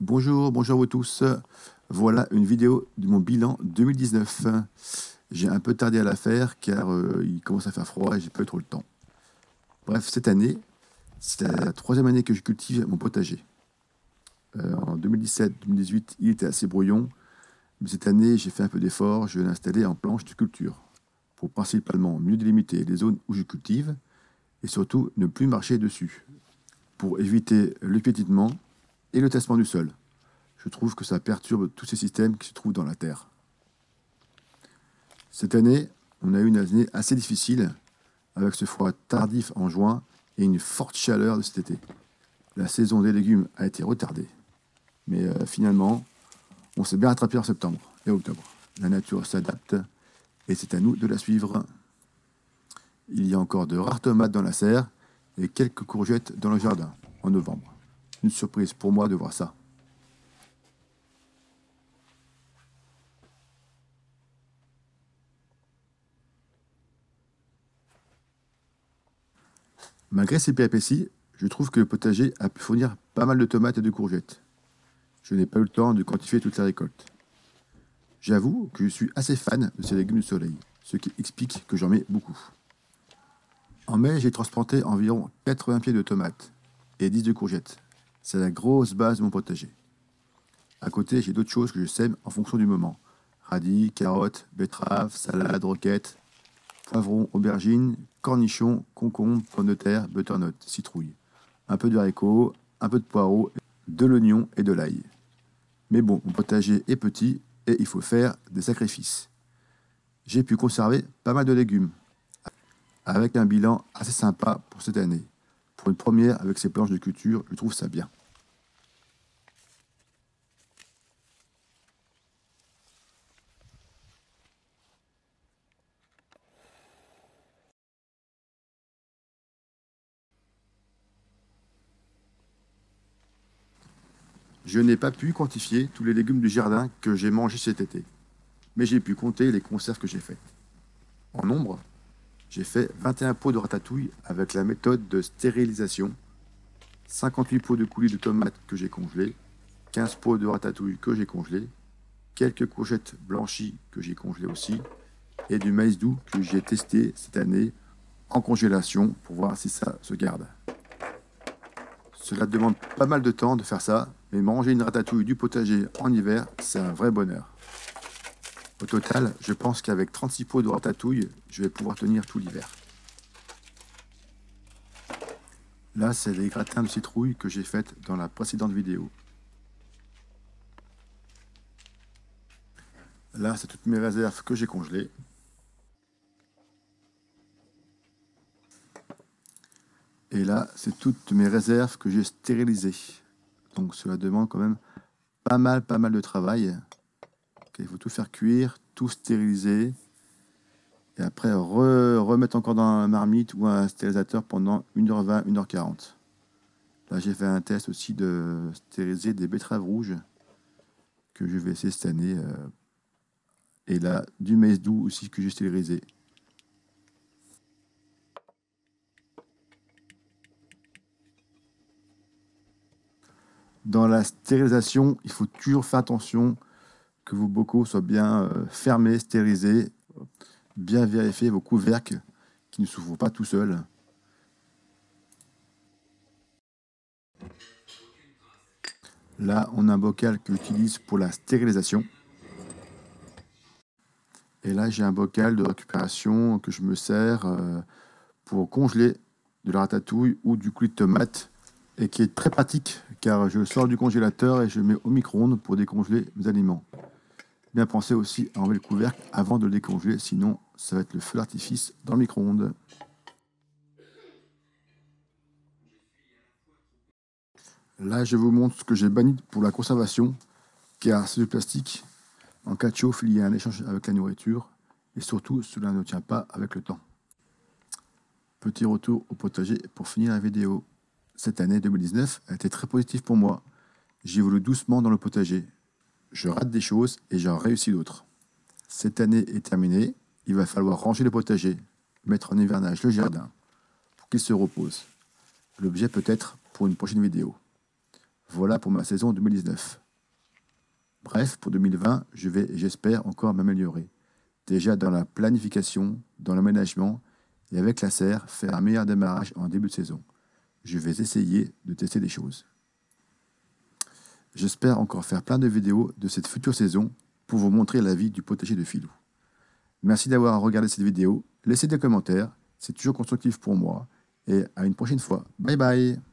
Bonjour, bonjour à vous tous. Voilà une vidéo de mon bilan 2019. J'ai un peu tardé à la faire car il commence à faire froid et j'ai pas eu trop le temps. Bref, cette année, c'est la troisième année que je cultive mon potager. En 2017-2018, il était assez brouillon, mais cette année, j'ai fait un peu d'effort. Je l'ai installé en planche de culture pour principalement mieux délimiter les zones où je cultive et surtout ne plus marcher dessus pour éviter le piétinement et le tassement du sol. Je trouve que ça perturbe tous ces systèmes qui se trouvent dans la terre. Cette année, on a eu une année assez difficile, avec ce froid tardif en juin et une forte chaleur de cet été. La saison des légumes a été retardée, mais finalement, on s'est bien rattrapé en septembre et octobre. La nature s'adapte et c'est à nous de la suivre. Il y a encore de rares tomates dans la serre et quelques courgettes dans le jardin en novembre. Une surprise pour moi de voir ça. Malgré ces péripéties, je trouve que le potager a pu fournir pas mal de tomates et de courgettes. Je n'ai pas eu le temps de quantifier toutes les récoltes. J'avoue que je suis assez fan de ces légumes du soleil, ce qui explique que j'en mets beaucoup. En mai, j'ai transplanté environ 80 pieds de tomates et 10 de courgettes. C'est la grosse base de mon potager. À côté, j'ai d'autres choses que je sème en fonction du moment. Radis, carottes, betteraves, salades, roquettes, poivrons, aubergines, cornichons, concombres, pommes de terre, butternut, citrouille. Un peu de haricots, un peu de poireaux, de l'oignon et de l'ail. Mais bon, mon potager est petit et il faut faire des sacrifices. J'ai pu conserver pas mal de légumes, avec un bilan assez sympa pour cette année. Pour une première avec ces planches de culture, je trouve ça bien. Je n'ai pas pu quantifier tous les légumes du jardin que j'ai mangés cet été, mais j'ai pu compter les conserves que j'ai faites. En nombre, j'ai fait 21 pots de ratatouille avec la méthode de stérilisation, 58 pots de coulis de tomates que j'ai congelés, 15 pots de ratatouille que j'ai congelés, quelques courgettes blanchies que j'ai congelées aussi, et du maïs doux que j'ai testé cette année en congélation pour voir si ça se garde. Cela demande pas mal de temps de faire ça, mais manger une ratatouille du potager en hiver, c'est un vrai bonheur. Au total, je pense qu'avec 36 pots de ratatouille, je vais pouvoir tenir tout l'hiver. Là, c'est les gratins de citrouille que j'ai faites dans la précédente vidéo. Là, c'est toutes mes réserves que j'ai congelées. Et là, c'est toutes mes réserves que j'ai stérilisées. Donc cela demande quand même pas mal de travail. Il faut tout faire cuire, tout stériliser. Et après, remettre encore dans un marmite ou un stérilisateur pendant 1h20, 1h40. Là, j'ai fait un test aussi de stériliser des betteraves rouges que je vais essayer cette année. Et là, du maïs doux aussi que j'ai stérilisé. Dans la stérilisation, il faut toujours faire attention que vos bocaux soient bien fermés, stérilisés, bien vérifier vos couvercles qui ne s'ouvrent pas tout seuls. Là, on a un bocal que j'utilise pour la stérilisation. Et là, j'ai un bocal de récupération que je me sers pour congeler de la ratatouille ou du coulis de tomate et qui est très pratique car je le sors du congélateur et je le mets au micro-ondes pour décongeler mes aliments. Bien penser aussi à enlever le couvercle avant de le décongeler, sinon ça va être le feu d'artifice dans le micro-ondes. Là, je vous montre ce que j'ai banni pour la conservation, car c'est du plastique. En cas de chauffe, il y a un échange avec la nourriture, et surtout, cela ne tient pas avec le temps. Petit retour au potager pour finir la vidéo. Cette année 2019 a été très positive pour moi. J'évolue doucement dans le potager. Je rate des choses et j'en réussis d'autres. Cette année est terminée, il va falloir ranger le potager, mettre en hivernage le jardin, pour qu'il se repose. L'objet peut être pour une prochaine vidéo. Voilà pour ma saison 2019. Bref, pour 2020, je vais, j'espère, encore m'améliorer. Déjà dans la planification, dans l'aménagement, et avec la serre, faire un meilleur démarrage en début de saison. Je vais essayer de tester des choses. J'espère encore faire plein de vidéos de cette future saison pour vous montrer la vie du potager de Philou. Merci d'avoir regardé cette vidéo. Laissez des commentaires, c'est toujours constructif pour moi. Et à une prochaine fois. Bye bye!